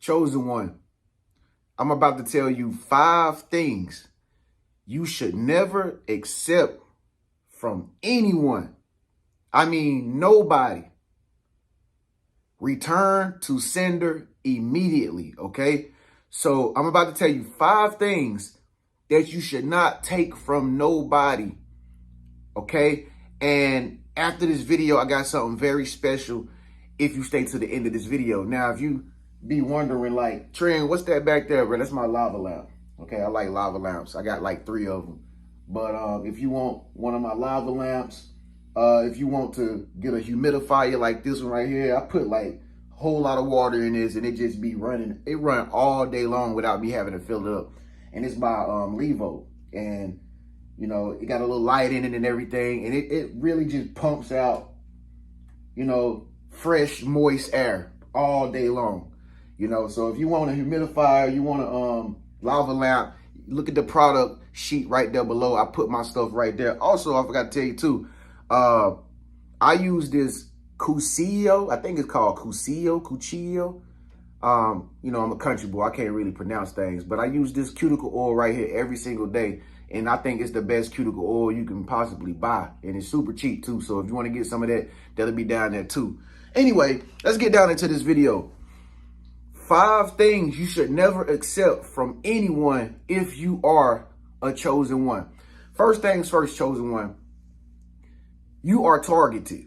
Chosen one, I'm about to tell you 5 things you should never accept from anyone. I mean, nobody. Return to sender immediately, okay? So I'm about to tell you 5 things that you should not take from nobody, okay? And after this video, I got something very special if you stay to the end of this video. Now, if you be wondering, like, Tren, what's that back there, bro? That's my lava lamp. Okay, I like lava lamps. I got like 3 of them. But if you want one of my lava lamps, if you want to get a humidifier like this one right here, I put like a whole lot of water in this and it just be running. It run all day long without me having to fill it up. And it's by Levo. And, you know, it got a little light in it and everything. And it really just pumps out, you know, fresh, moist air all day long. You know, so if you want a humidifier, you want a lava lamp, look at the product sheet right there below. I put my stuff right there. Also, I forgot to tell you too, I use this Cucillo. I think it's called Cucillo. You know, I'm a country boy. I can't really pronounce things, but I use this cuticle oil right here every single day. And I think it's the best cuticle oil you can possibly buy. And it's super cheap too. So if you want to get some of that, that'll be down there too. Anyway, let's get down into this video. 5 things you should never accept from anyone if you are a chosen one. First things first, chosen one. You are targeted.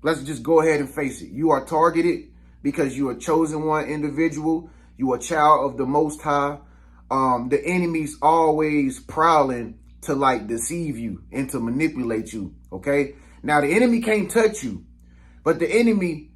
Let's just go ahead and face it. You are targeted because you're a chosen one individual. You are a child of the Most High. The enemy's always prowling to like deceive you and to manipulate you. Okay. Now the enemy can't touch you, but the enemy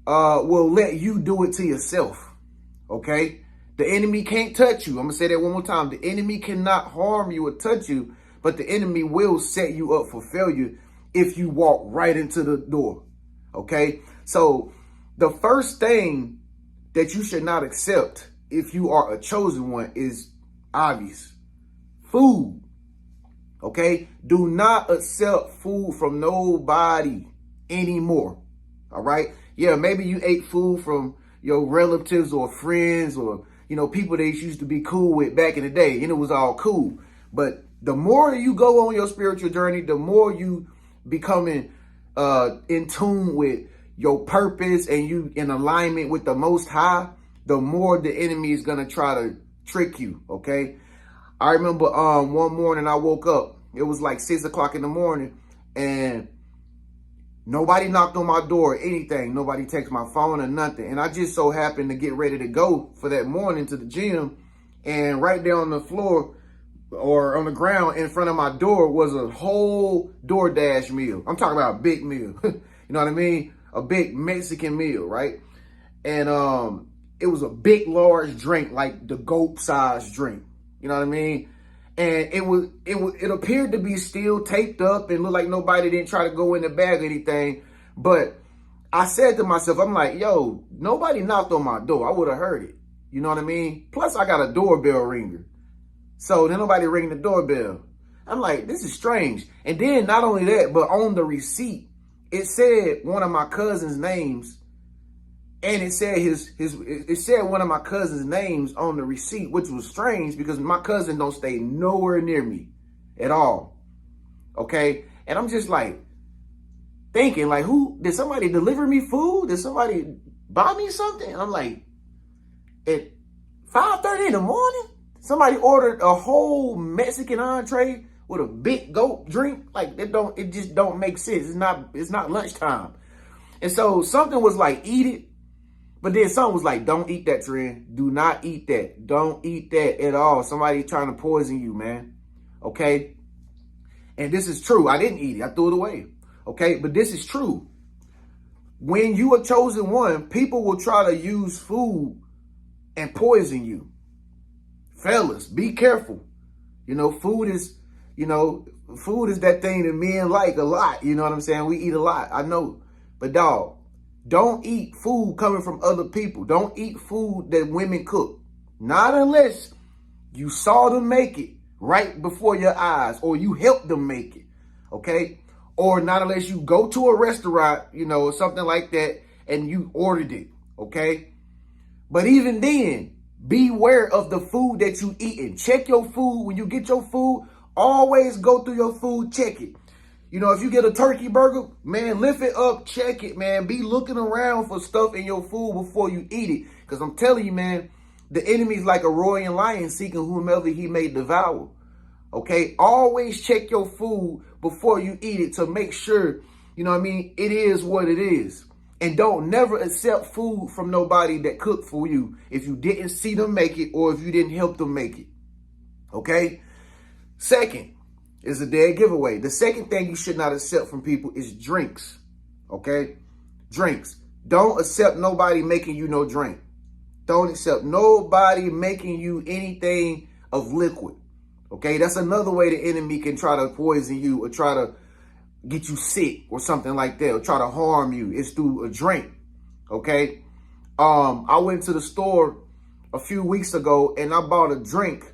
will let you do it to yourself. Okay, the enemy can't touch you. I'm gonna say that one more time. The enemy cannot harm you or touch you, but the enemy will set you up for failure if you walk right into the door. Okay, so the first thing that you should not accept if you are a chosen one is obvious. Food. Okay, do not accept food from nobody anymore. All right, yeah, maybe you ate food from your relatives or friends or, you know, people that you used to be cool with back in the day, and it was all cool. But the more you go on your spiritual journey, the more you becoming in tune with your purpose and you in alignment with the Most High, the more the enemy is going to try to trick you. Okay. I remember one morning I woke up, it was like 6 o'clock in the morning, and nobody knocked on my door or anything. Nobody texted my phone or nothing. And I just so happened to get ready to go for that morning to the gym. And right there on the floor or on the ground in front of my door was a whole DoorDash meal. I'm talking about a big meal. You know what I mean? A big Mexican meal, right? And it was a big, large drink, like the goat size drink. You know what I mean? And it appeared to be still taped up and looked like nobody didn't try to go in the bag or anything. But I said to myself, I'm like, yo, nobody knocked on my door. I would have heard it. You know what I mean? Plus, I got a doorbell ringer. So then nobody ring the doorbell. I'm like, this is strange. And then not only that, but on the receipt, it said one of my cousin's names. And it said it said one of my cousin's names on the receipt, which was strange because my cousin don't stay nowhere near me at all. Okay. And I'm just like thinking, like, did somebody deliver me food? Did somebody buy me something? And I'm like, at 5:30 in the morning, somebody ordered a whole Mexican entree with a big goat drink. Like, it just don't make sense. It's not lunchtime. And so something was like, eat it. But then something was like, don't eat that, Tren. Do not eat that. Don't eat that at all. Somebody trying to poison you, man. Okay? And this is true. I didn't eat it. I threw it away. Okay? But this is true. When you are chosen one, people will try to use food and poison you. Fellas, be careful. You know, food is that thing that men like a lot. You know what I'm saying? We eat a lot. I know. But dog, don't eat food coming from other people. Don't eat food that women cook. Not unless you saw them make it right before your eyes or you helped them make it. Okay? Or not unless you go to a restaurant, you know, or something like that and you ordered it. Okay? But even then, beware of the food that you eating. Check your food. When you get your food, always go through your food, check it. You know, if you get a turkey burger, man, lift it up, check it, man. Be looking around for stuff in your food before you eat it. Because I'm telling you, man, the enemy's like a roaring lion seeking whomever he may devour. Okay? Always check your food before you eat it to make sure, you know what I mean, it is what it is. And don't never accept food from nobody that cooked for you if you didn't see them make it or if you didn't help them make it. Okay? Second is a dead giveaway. The second thing you should not accept from people is drinks. Okay? Drinks. Don't accept nobody making you no drink. Don't accept nobody making you anything of liquid. Okay? That's another way the enemy can try to poison you or try to get you sick or something like that, or try to harm you. It's through a drink. Okay? I went to the store a few weeks ago and I bought a drink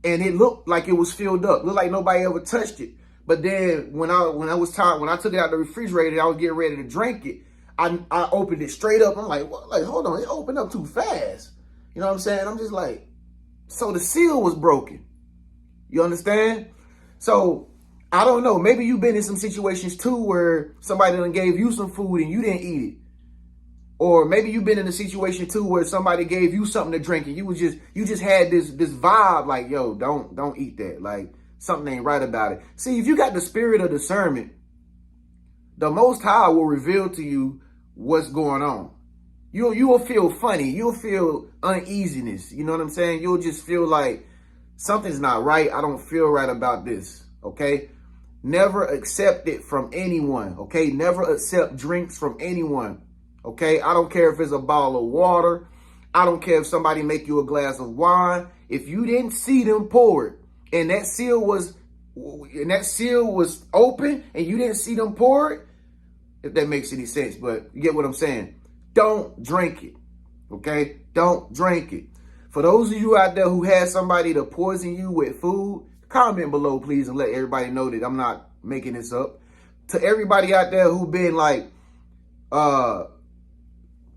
and it looked like it was filled up. Looked like nobody ever touched it. But then when I took it out the refrigerator, I was getting ready to drink it. I opened it straight up. I'm like, what? Like, hold on, it opened up too fast. You know what I'm saying? I'm just like, so the seal was broken. You understand? So I don't know. Maybe you've been in some situations too where somebody done gave you some food and you didn't eat it. Or maybe you've been in a situation too where somebody gave you something to drink and you just had this vibe like, yo, don't eat that. Like, something ain't right about it. See, if you got the spirit of discernment, the Most High will reveal to you what's going on. You will feel funny. You'll feel uneasiness. You know what I'm saying? You'll just feel like something's not right. I don't feel right about this. Okay? Never accept it from anyone. Okay? Never accept drinks from anyone. Okay, I don't care if it's a bottle of water. I don't care if somebody make you a glass of wine. If you didn't see them pour it and that seal was open and you didn't see them pour it, if that makes any sense, but you get what I'm saying. Don't drink it. Okay, don't drink it. For those of you out there who had somebody to poison you with food, comment below, please, and let everybody know that I'm not making this up. To everybody out there who been like,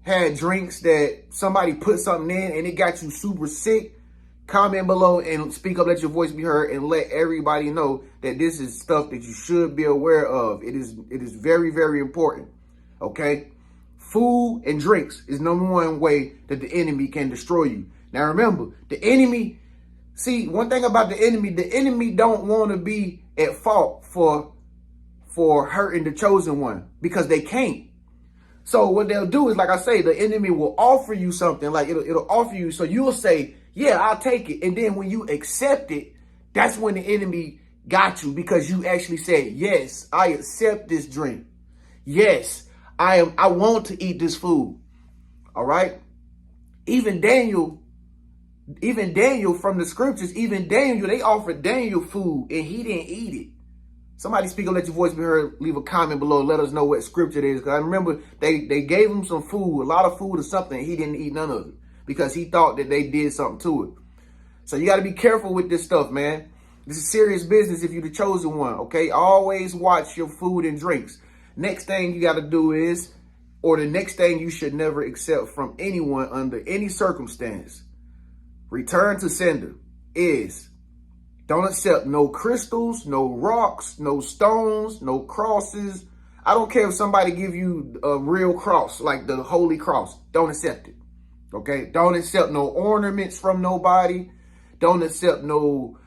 had drinks that somebody put something in and it got you super sick, comment below and speak up, let your voice be heard, and let everybody know that this is stuff that you should be aware of. It is very, very important. Okay? Food and drinks is number one way that the enemy can destroy you. Now remember, the enemy, see, one thing about the enemy don't want to be at fault for hurting the chosen one because they can't. So what they'll do is, like I say, the enemy will offer you something, like it'll offer you. So you'll say, yeah, I'll take it. And then when you accept it, that's when the enemy got you, because you actually said, yes, I accept this drink. Yes, I want to eat this food. All right. Even Daniel from the scriptures, they offered Daniel food and he didn't eat it. Somebody speak up, let your voice be heard. Leave a comment below. Let us know what scripture it is. Because I remember they gave him some food, a lot of food or something. And he didn't eat none of it because he thought that they did something to it. So you got to be careful with this stuff, man. This is serious business if you're the chosen one, okay? Always watch your food and drinks. Next thing you got to do is, or the next thing you should never accept from anyone under any circumstance, return to sender, is don't accept no crystals, no rocks, no stones, no crosses. I don't care if somebody give you a real cross, like the Holy Cross. Don't accept it, okay? Don't accept no ornaments from nobody. Don't accept no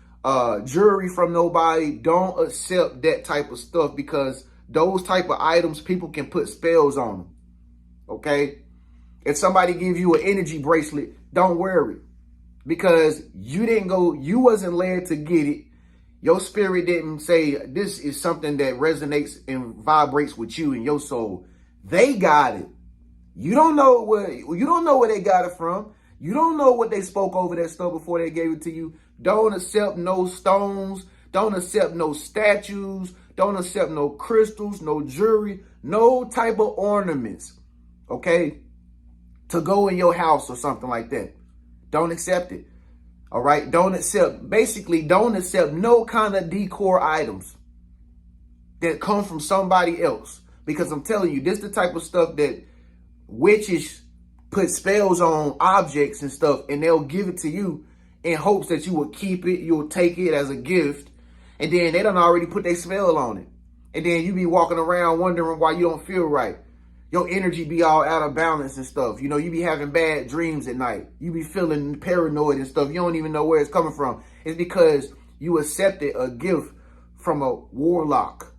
jewelry from nobody. Don't accept that type of stuff, because those type of items, people can put spells on them, okay? If somebody give you an energy bracelet, don't wear it. Because you wasn't led to get it. Your spirit didn't say this is something that resonates and vibrates with you and your soul. They got it. You don't know where they got it from. You don't know what they spoke over that stuff before they gave it to you. Don't accept no stones. Don't accept no statues. Don't accept no crystals, no jewelry, no type of ornaments, okay, to go in your house or something like that. Don't accept it. All right. Don't accept no kind of decor items that come from somebody else. Because I'm telling you, this is the type of stuff that witches put spells on objects and stuff, and they'll give it to you in hopes that you will keep it, you'll take it as a gift, and then they done already put their spell on it. And then you be walking around wondering why you don't feel right. Your energy be all out of balance and stuff. You know, you be having bad dreams at night. You be feeling paranoid and stuff. You don't even know where it's coming from. It's because you accepted a gift from a warlock.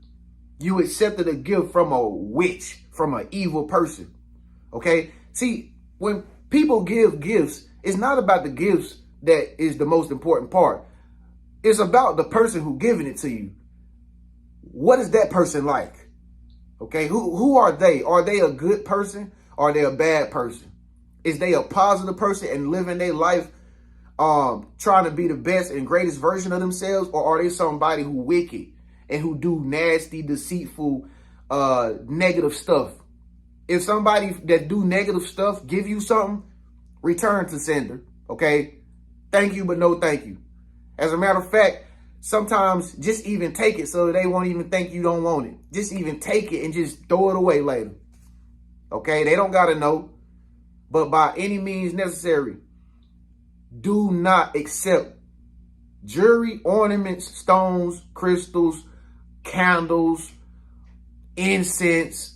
You accepted a gift from a witch, from an evil person. Okay? See, when people give gifts, it's not about the gifts that is the most important part. It's about the person who giving it to you. What is that person like? Okay, who are they? Are they a good person? Or are they a bad person? Is they a positive person and living their life trying to be the best and greatest version of themselves? Or are they somebody who wicked and who do nasty, deceitful, negative stuff? If somebody that do negative stuff give you something, return to sender, okay? Thank you, but no thank you. As a matter of fact, sometimes just even take it so they won't even think you don't want it. Just even take it and just throw it away later. Okay? They don't got to know. But by any means necessary, do not accept jewelry, ornaments, stones, crystals, candles, incense,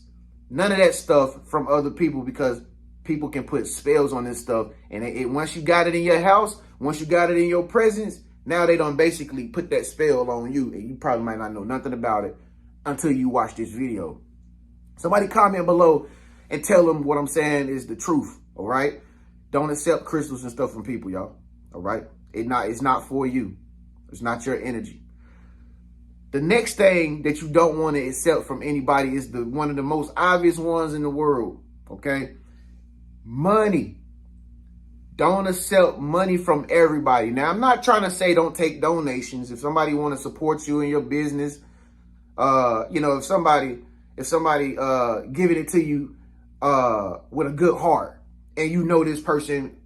none of that stuff from other people, because people can put spells on this stuff. And once you got it in your house, once you got it in your presence, now they don't basically put that spell on you, and you probably might not know nothing about it until you watch this video. Somebody comment below and tell them what I'm saying is the truth, all right? Don't accept crystals and stuff from people, y'all, all right? It's not for you. It's not your energy. The next thing that you don't want to accept from anybody is one of the most obvious ones in the world, okay? Money. Don't accept money from everybody. Now, I'm not trying to say don't take donations. If somebody want to support you in your business, you know, if somebody giving it to you with a good heart, and you know this person,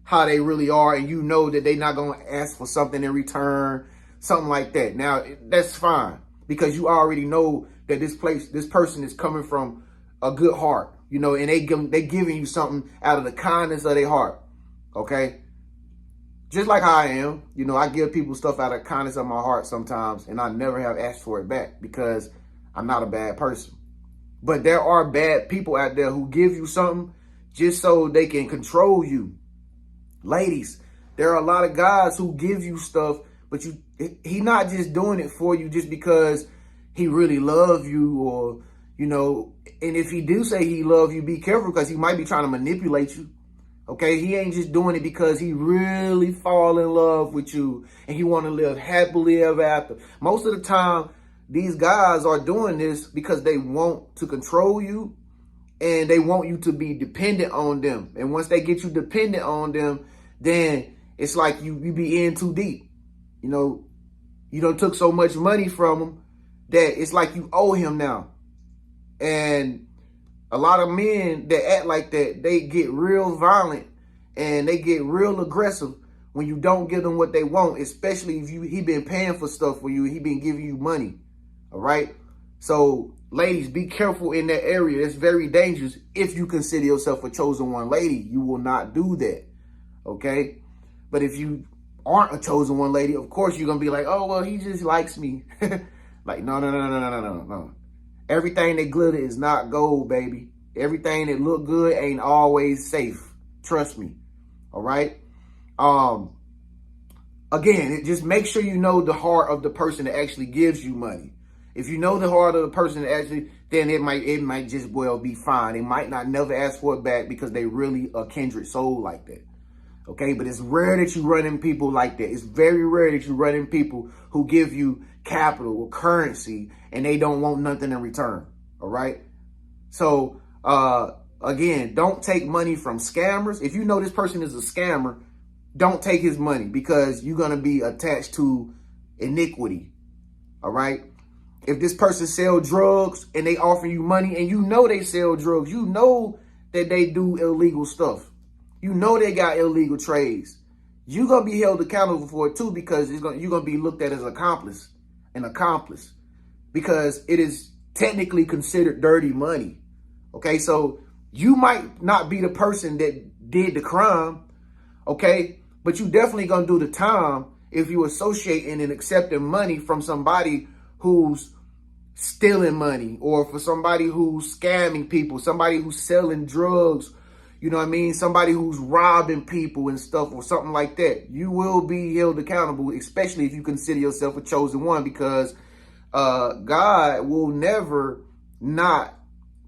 how they really are, and you know that they're not going to ask for something in return, something like that. Now, that's fine, because you already know that this person is coming from a good heart, you know, and they giving you something out of the kindness of their heart. Okay, just like how I am, you know, I give people stuff out of kindness of my heart sometimes, and I never have asked for it back because I'm not a bad person. But there are bad people out there who give you something just so they can control you. Ladies, there are a lot of guys who give you stuff, but he not just doing it for you just because he really love you, or, you know, and if he do say he love you, be careful, because he might be trying to manipulate you. Okay, he ain't just doing it because he really fall in love with you and he want to live happily ever after. Most of the time, these guys are doing this because they want to control you, and they want you to be dependent on them. And once they get you dependent on them, then it's like you be in too deep. You know, you done took so much money from him that it's like you owe him now. And a lot of men that act like that, they get real violent and they get real aggressive when you don't give them what they want, especially if he been paying for stuff for you, he been giving you money, all right? So, ladies, be careful in that area. It's very dangerous. If you consider yourself a chosen one lady, you will not do that, okay? But if you aren't a chosen one lady, of course you're going to be like, oh, well, he just likes me. Like, no. Everything that glitter is not gold, baby. Everything that look good ain't always safe. Trust me. All right? Again, just make sure you know the heart of the person that actually gives you money. If you know the heart of the person that actually, then it might just well be fine. They might not never ask for it back because they really a kindred soul like that. Okay? But it's rare that you run in people like that. It's very rare that you run in people who give you capital or currency and they don't want nothing in return. All right? So, again, don't take money from scammers. If you know this person is a scammer, don't take his money, because you're going to be attached to iniquity. All right? If this person sell drugs and they offer you money and you know they sell drugs, you know that they do illegal stuff, you know they got illegal trades, you're going to be held accountable for it too, because you're going to be looked at as an accomplice, because it is technically considered dirty money. Okay, so You might not be the person that did the crime, okay? But you definitely gonna do the time if you associating and accepting money from somebody who's stealing money, or for somebody who's scamming people, somebody who's selling drugs, you know what I mean? Somebody who's robbing people and stuff, or something like that. You will be held accountable, especially if you consider yourself a chosen one, because God will never not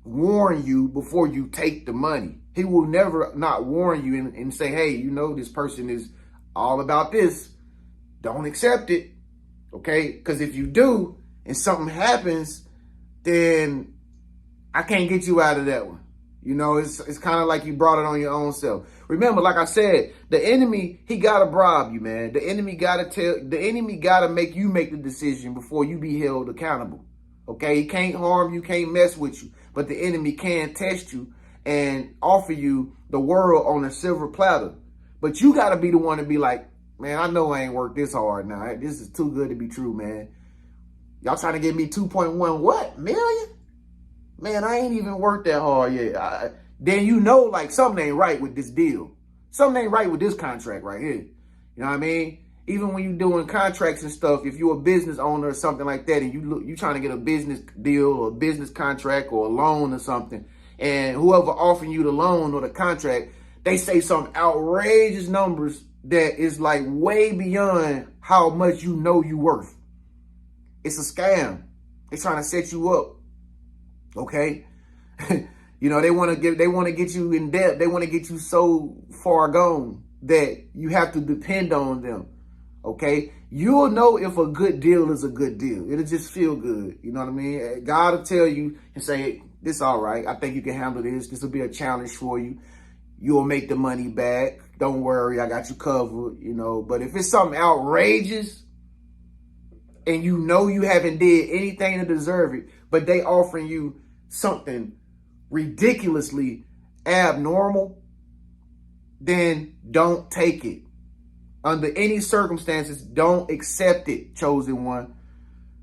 warn you before you take the money. He will never not warn you and say, hey, you know, this person is all about this. Don't accept it, okay? Because if you do and something happens, then I can't get you out of that one. You know, it's kind of like you brought it on your own self. Remember, like I said, the enemy, he got to bribe you, man. The enemy got to make you make the decision before you be held accountable. Okay? He can't harm you, can't mess with you. But the enemy can test you and offer you the world on a silver platter. But you got to be the one to be like, man, I know I ain't worked this hard now. This is too good to be true, man. Y'all trying to give me 2.1 what? Million? Man, I ain't even worked that hard yet. Then you know, like, something ain't right with this deal. Something ain't right with this contract right here. You know what I mean? Even when you're doing contracts and stuff, if you're a business owner or something like that, and you trying to get a business deal or a business contract or a loan or something, and whoever offering you the loan or the contract, they say some outrageous numbers that is like way beyond how much you know you worth. It's a scam. They're trying to set you up. Okay? You know, they want to get you in debt. They want to get you so far gone that you have to depend on them. Okay? You'll know if a good deal is a good deal. It'll just feel good. You know what I mean? God will tell you and say, hey, this all right. I think you can handle this. This will be a challenge for you. You'll make the money back. Don't worry. I got you covered, you know. But if it's something outrageous and you know you haven't did anything to deserve it, but they offering you something ridiculously abnormal, then don't take it. Under any circumstances, don't accept it, chosen one.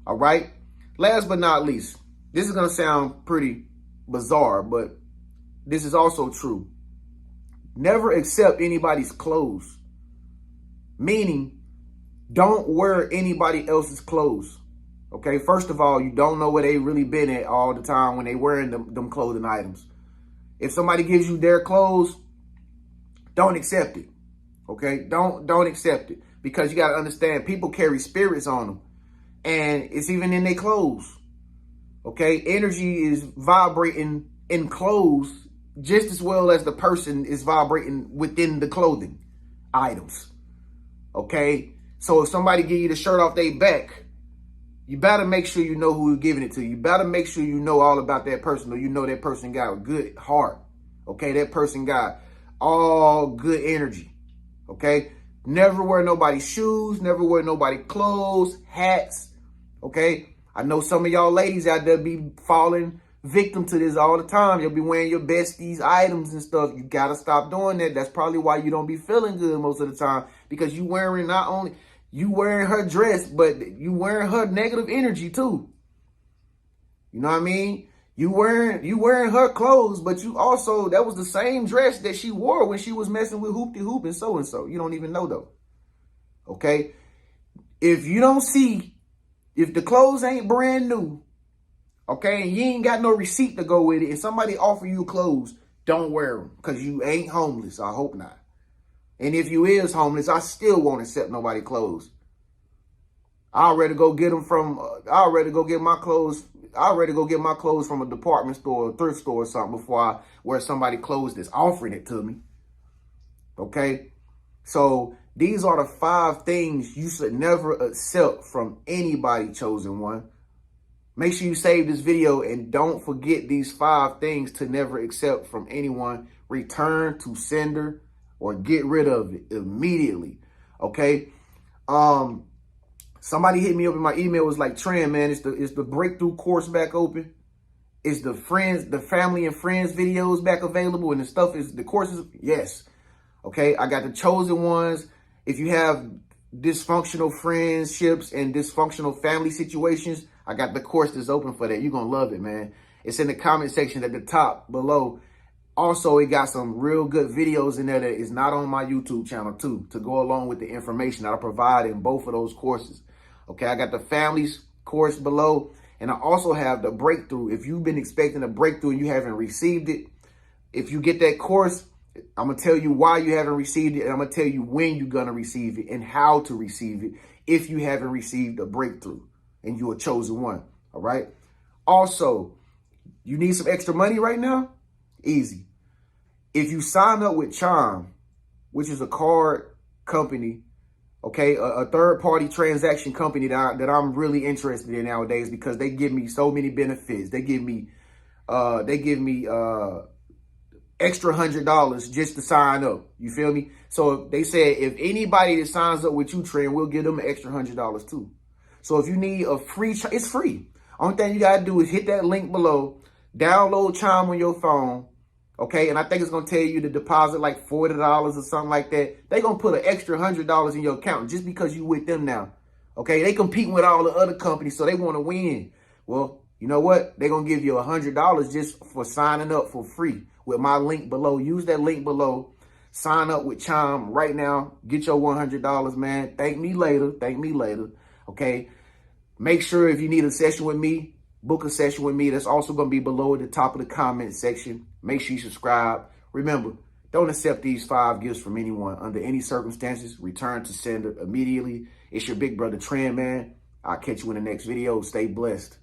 All right? Last but not least, this is going to sound pretty bizarre, but this is also true. Never accept anybody's clothes. Meaning, don't wear anybody else's clothes. Okay, first of all, you don't know where they really been at all the time when they wearing them clothing items. If somebody gives you their clothes, don't accept it. Okay, don't accept it, because you got to understand, people carry spirits on them, and it's even in their clothes. Okay, energy is vibrating in clothes just as well as the person is vibrating within the clothing items. Okay, so if somebody give you the shirt off their back, you better make sure you know who you're giving it to. You better make sure you know all about that person, or you know that person got a good heart. Okay, that person got all good energy. Okay, never wear nobody's shoes, never wear nobody's clothes, hats. Okay, I know some of y'all ladies out there be falling victim to this all the time. You'll be wearing your besties items and stuff. You got to stop doing that. That's probably why you don't be feeling good most of the time, because you wearing not only... you wearing her dress, but you wearing her negative energy too. You know what I mean? You wearing her clothes, but you also, that was the same dress that she wore when she was messing with Hoopty Hoop and so. You don't even know though. Okay? If you don't see, if the clothes ain't brand new, okay, and you ain't got no receipt to go with it, and somebody offer you clothes, don't wear them, because you ain't homeless. I hope not. And if you is homeless, I still won't accept nobody clothes. I'd rather go get them from, I'd rather go get my clothes from a department store, or thrift store or something before I wear somebody clothes that's offering it to me. Okay? So these are the 5 things you should never accept from anybody, chosen one. Make sure you save this video and don't forget these 5 things to never accept from anyone. Return to sender or get rid of it immediately. Okay? Somebody hit me up in my email, was like, TREN, man, is the breakthrough course back open? Is the family and friends videos back available? And the stuff is, the courses? Yes. Okay, I got the chosen ones. If you have dysfunctional friendships and dysfunctional family situations, I got the course that's open for that. You're going to love it, man. It's in the comment section at the top below. Also, it got some real good videos in there that is not on my YouTube channel too, to go along with the information that I provide in both of those courses. Okay, I got the families course below, and I also have the breakthrough. If you've been expecting a breakthrough and you haven't received it, if you get that course, I'm going to tell you why you haven't received it, and I'm going to tell you when you're going to receive it and how to receive it if you haven't received a breakthrough and you're a chosen one. All right. Also, you need some extra money right now? Easy. If you sign up with CHIME, which is a card company, okay, a third-party transaction company that I'm really interested in nowadays because they give me so many benefits. They give me extra $100 just to sign up. You feel me? So they said if anybody that signs up with you, TREN, we'll give them an extra $100 too. So if you need a free, it's free. Only thing you gotta do is hit that link below, download CHIME on your phone, okay? And I think it's gonna tell you to deposit like $40 or something like that. They gonna put an extra $100 in your account just because you with them now, okay? They competing with all the other companies, so they wanna win. Well, you know what? They're gonna give you $100 just for signing up for free with my link below. Use that link below. Sign up with CHIME right now. Get your $100, man. Thank me later. Thank me later. Okay. Make sure if you need a session with me, book a session with me. That's also going to be below at the top of the comment section. Make sure you subscribe. Remember, don't accept these 5 gifts from anyone under any circumstances. Return to sender immediately. It's your big brother TREN, man. I'll catch you in the next video. Stay blessed.